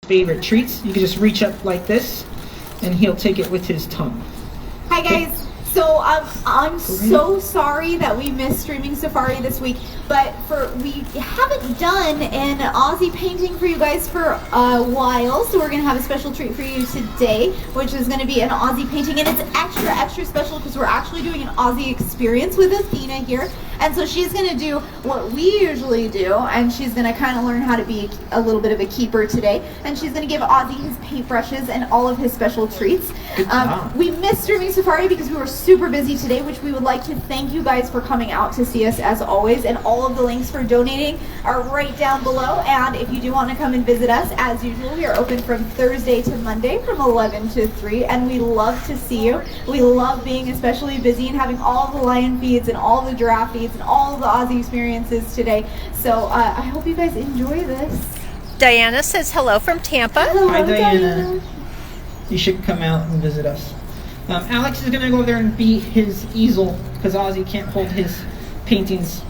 favorite treats. You can just reach up like this and he'll take it with his tongue. Hi guys. So I'm so sorry that we missed Streaming Safari this week, but we haven't done an Ozzie painting for you guys for a while, so we're going to have a special treat for you today, which is going to be an Ozzie painting, and it's extra special because we're actually doing an Ozzie experience with Athena here, and so she's going to do what we usually do, and she's going to kind of learn how to be a little bit of a keeper today, and she's going to give Ozzie his paintbrushes and all of his special treats. We missed Streaming Safari because we were super busy today, which we would like to thank you guys for coming out to see us as always, and all of the links for donating are right down below. And if you do want to come and visit us, as usual, we are open from Thursday to Monday from 11 to 3, and we love to see you. We love being especially busy and having all the lion feeds and all the giraffe feeds and all the Ozzie experiences today. So I hope you guys enjoy this. Diana says hello from Tampa. Hello, Hi, Diana. You should come out and visit us. Alex is going to go over there and be his easel because Ozzie can't hold his paintings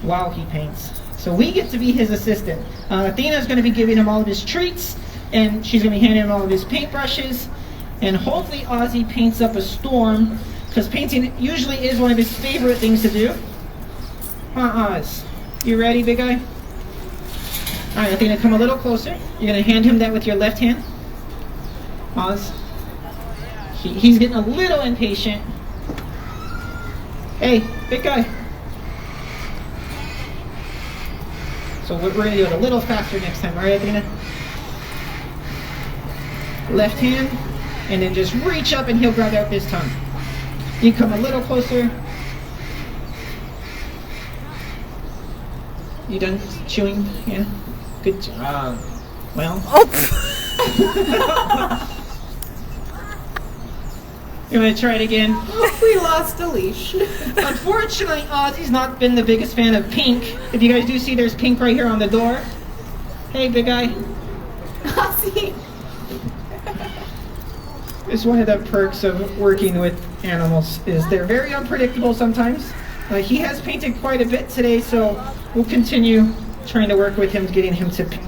while he paints. So we get to be his assistant. Athena is going to be giving him all of his treats, and she's going to be handing him all of his paintbrushes, and hopefully Ozzie paints up a storm because painting usually is one of his favorite things to do. Oz, you ready, big guy? All right, Athena, come a little closer. You're going to hand him that with your left hand. Oz. He's getting a little impatient. Hey, big guy. So we're going to do it a little faster next time, all right, Athena? Left hand, and then just reach up and he'll grab out his tongue. You come a little closer. You done chewing? Yeah? Good job. Well. Oh. You want to try it again? We lost a leash. Unfortunately, Ozzie's not been the biggest fan of pink. If you guys do see, there's pink right here on the door. Hey, big guy. Ozzie. It's one of the perks of working with animals is they're very unpredictable sometimes. He has painted quite a bit today, so we'll continue trying to work with him, getting him to paint.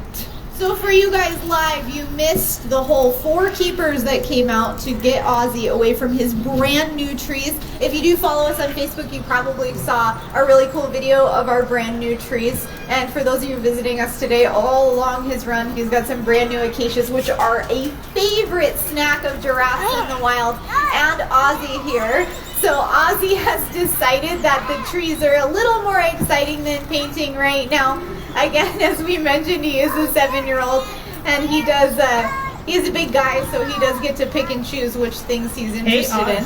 So for you guys live, you missed the whole 4 keepers that came out to get Ozzie away from his brand new trees. If you do follow us on Facebook, you probably saw a really cool video of our brand new trees. And for those of you visiting us today, all along his run, he's got some brand new acacias, which are a favorite snack of giraffes in the wild, and Ozzie here. So Ozzie has decided that the trees are a little more exciting than painting right now. Again, as we mentioned, he is a 7-year-old, and he does. He's a big guy, so he does get to pick and choose which things he's interested in.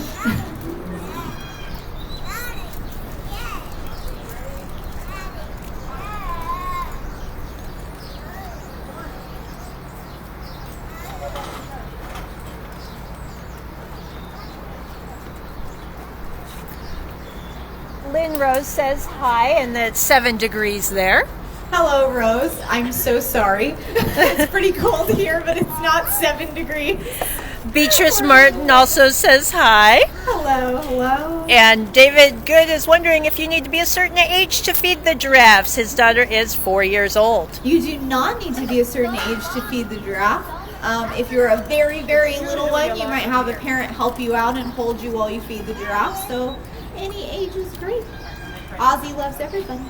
Lynn Rose says hi, and it's 7 degrees there. Hello, Rose. I'm so sorry. It's pretty cold here, but it's not 7 degrees. Beatrice Martin also says hi. Hello. And David Good is wondering if you need to be a certain age to feed the giraffes. His daughter is 4 years old. You do not need to be a certain age to feed the giraffe. If you're a very, very little one, you might have a parent help you out and hold you while you feed the giraffe. So any age is great. Ozzie loves everybody.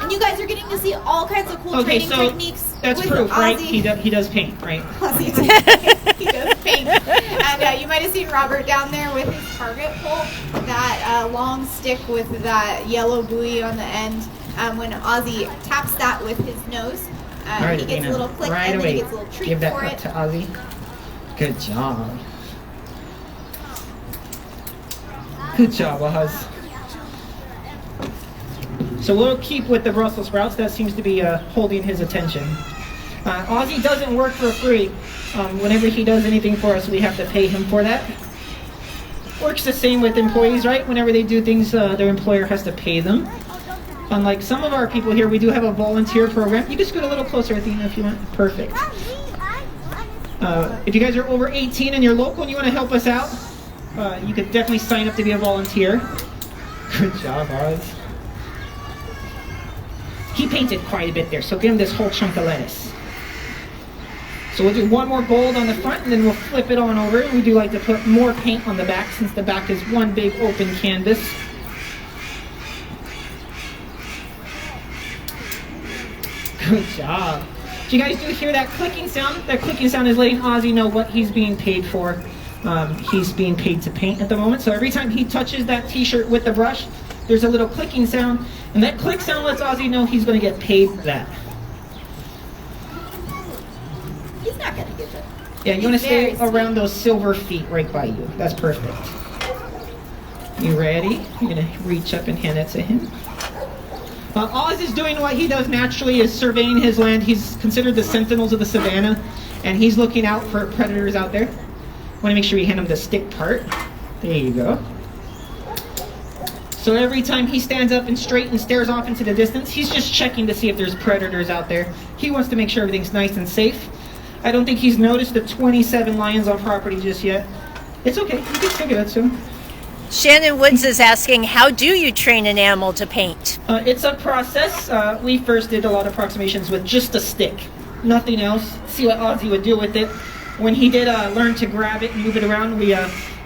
And you guys are getting to see all kinds of cool training techniques. That's with proof, Ozzie. right? He does paint, right? He does paint. And you might have seen Robert down there with his target pole, that long stick with that yellow buoy on the end. When Ozzie taps that with his nose, right, he gets a little click, right and away. then he gets a little treat Give that for up it. to Ozzie. Good job. Good job, Oz. So we'll keep with the Brussels sprouts. That seems to be holding his attention. Ozzie doesn't work for free. Whenever he does anything for us, we have to pay him for that. Works the same with employees, right? Whenever they do things, their employer has to pay them. Unlike some of our people here, we do have a volunteer program. You can scoot a little closer, Athena, if you want. Perfect. If you guys are over 18 and you're local and you want to help us out, you could definitely sign up to be a volunteer. Good job, Oz. he painted quite a bit there, so give him this whole chunk of lettuce. So we'll do one more gold on the front, and then we'll flip it on over. We do like to put more paint on the back, since the back is one big open canvas. Good job. So you guys do hear that clicking sound? That clicking sound is letting Ozzie know what he's being paid for. He's being paid to paint at the moment. So every time he touches that t-shirt with the brush, there's a little clicking sound. And that click sound lets Ozzie know he's going to get paid for that. He's not going to get it. Yeah, you want to stay around those silver feet right by you. That's perfect. You ready? You're going to reach up and hand it to him. Oz is doing what he does naturally, is surveying his land. He's considered the sentinels of the savannah, and he's looking out for predators out there. Want to make sure you hand him the stick part. There you go. So every time he stands up and straight and stares off into the distance, he's just checking to see if there's predators out there. He wants to make sure everything's nice and safe. I don't think he's noticed the 27 lions on property just yet. It's okay, you can still get it to him. Shannon Woods is asking, how do you train an animal to paint? It's a process. We first did a lot of approximations with just a stick, nothing else. See what Ozzie would do with it. When he did learn to grab it and move it around, we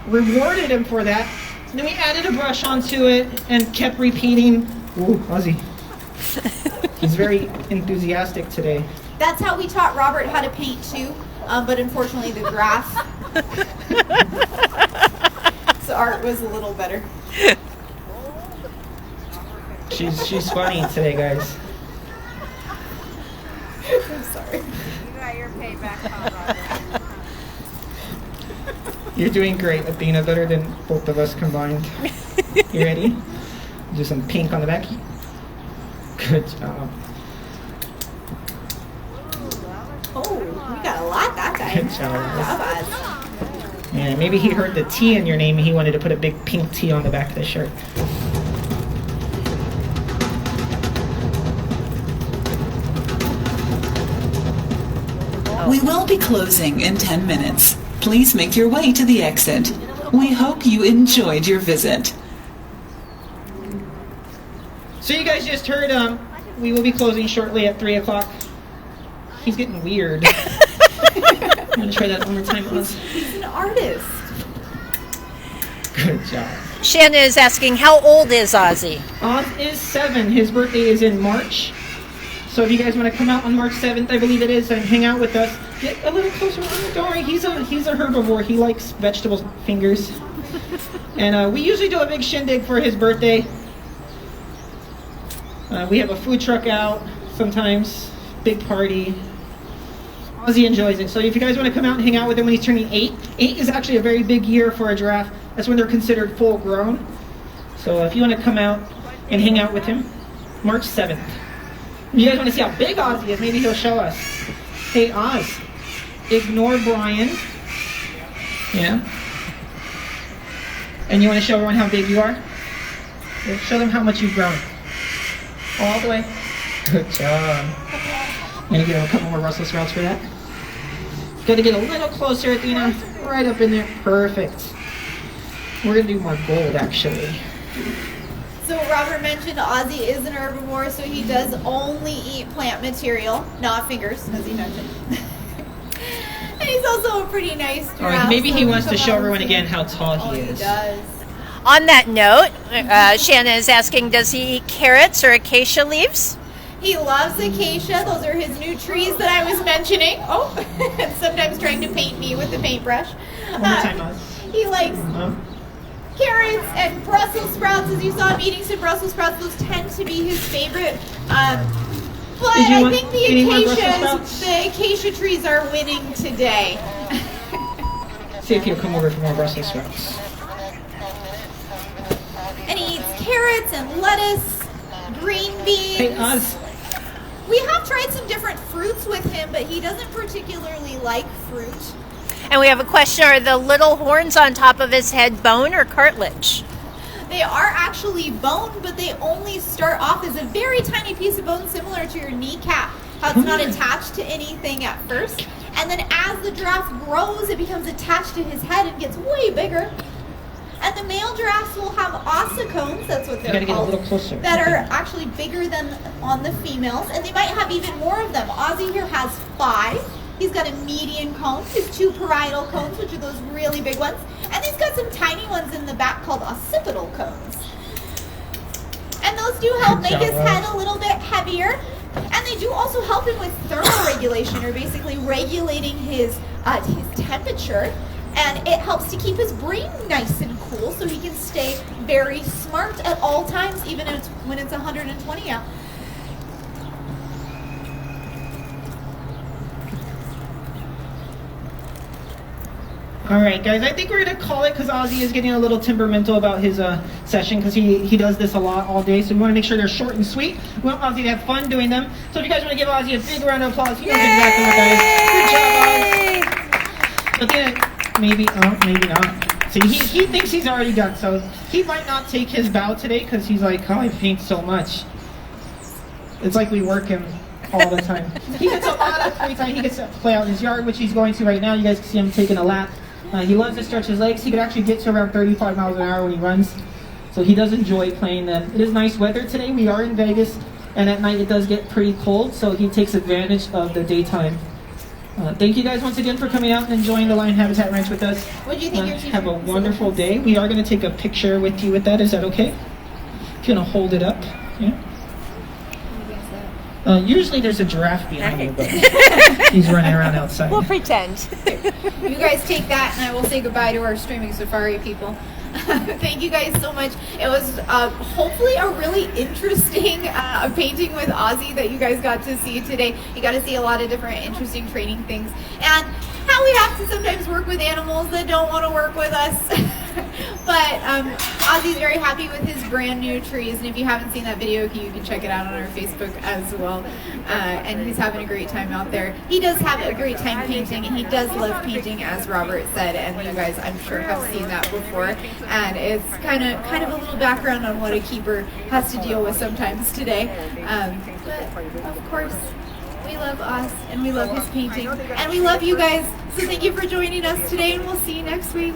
rewarded him for that. And then we added a brush onto it and kept repeating. Ooh, Ozzie. He's very enthusiastic today. That's how we taught Robert how to paint too, but unfortunately the giraffe. So art was a little better. She's funny today, guys. I'm sorry. You got your payback, Robert. You're doing great, Athena, better than both of us combined. You ready? Do some pink on the back. Good job. Oh, we got a lot that time. Good job. Oz. Yeah, maybe he heard the T in your name and he wanted to put a big pink T on the back of the shirt. We will be closing in 10 minutes. Please make your way to the exit. We hope you enjoyed your visit. So you guys just heard we will be closing shortly at 3 o'clock. He's getting weird. I'm going to try that one more time, Oz. He's an artist. Good job. Shannon is asking, how old is Ozzie? Oz is 7. His birthday is in March. So if you guys want to come out on March 7th, I believe it is, and hang out with us, get a little closer. Don't worry, he's a herbivore. He likes vegetable fingers. And we usually do a big shindig for his birthday. We have a food truck out sometimes, big party. Ozzie enjoys it. So if you guys want to come out and hang out with him when he's turning 8, 8 is actually a very big year for a giraffe. That's when they're considered full grown. So if you want to come out and hang out with him, March 7th. If you guys want to see how big Ozzie is, maybe he'll show us. Hey, Oz, ignore Brian. Yeah. And you want to show everyone how big you are? Yeah, show them how much you've grown. All the way. Good job. I'm going to give him a couple more Brussels sprouts for that. Got to get a little closer, Athena. Right up in there. Perfect. We're going to do more gold, actually. So Robert mentioned Ozzie is an herbivore, so he does only eat plant material, not fingers, as he mentioned. And he's also a pretty nice giraffe. All right, maybe he so wants to come show on everyone and again see. how tall he is. He does. On that note, Shannon is asking, does he eat carrots or acacia leaves? He loves acacia. Those are his new trees that I was mentioning. Oh, and sometimes trying to paint me with the paintbrush. One more time, Oz. He likes carrots and Brussels sprouts. As you saw him eating some Brussels sprouts, those tend to be his favorite. But Did you I want think the any more Brussels sprouts? acacia trees are winning today. See if he'll come over for more Brussels sprouts. And he eats carrots and lettuce, green beans. Hey, Oz. We have tried some different fruits with him, but he doesn't particularly like fruit. And we have a question, are the little horns on top of his head bone or cartilage? They are actually bone, but they only start off as a very tiny piece of bone, similar to your kneecap. How it's not attached to anything at first. And then as the giraffe grows, it becomes attached to his head and gets way bigger. And the male giraffes will have ossicones, that's what You they're gotta get a called, little closer. that are actually bigger than on the females, and they might have even more of them. Ozzie here has 5. He's got a median cone, his 2 parietal cones, which are those really big ones, and he's got some tiny ones in the back called occipital cones. And those do help Good make job, his head Rose. a little bit heavier. And they do also help him with thermoregulation, or basically regulating his temperature. And it helps to keep his brain nice and cool so he can stay very smart at all times, even when it's 120 out. All right, guys, I think we're going to call it because Ozzie is getting a little temperamental about his session because he does this a lot all day. So we want to make sure they're short and sweet. We want Ozzie to have fun doing them. So if you guys want to give Ozzie a big round of applause, he knows exactly what that is. Good job, Ozzie. But then maybe not. See, he thinks he's already done, so he might not take his bow today because he's like, oh, I paint so much. It's like we work him all the time. He gets a lot of free time. He gets to play out in his yard, which he's going to right now. You guys can see him taking a lap. He loves to stretch his legs. He could actually get to around 35 miles an hour when he runs. So he does enjoy playing them. It is nice weather today. We are in Vegas, and at night it does get pretty cold, so he takes advantage of the daytime. Thank you guys once again for coming out and enjoying the Lion Habitat Ranch with us. What do you think your teacher Have a wonderful day. We are going to take a picture with you with that. Is that okay? If you want to hold it up. Yeah. Usually there's a giraffe behind you, but he's running around outside. We'll pretend. You guys take that, and I will say goodbye to our streaming safari people. Thank you guys so much. It was hopefully a really interesting painting with Ozzie that you guys got to see today. You got to see a lot of different interesting training things, and how we have to sometimes work with animals that don't want to work with us. But Ozzie's very happy with his brand new trees, and if you haven't seen that video, you can check it out on our Facebook as well. And he's having a great time out there. He does have a great time painting, and he does love painting, as Robert said, and you guys, I'm sure, have seen that before. And it's kind of a little background on what a keeper has to deal with sometimes today. But of course, we love us, and we love his painting, and we love you guys. So thank you for joining us today, and we'll see you next week.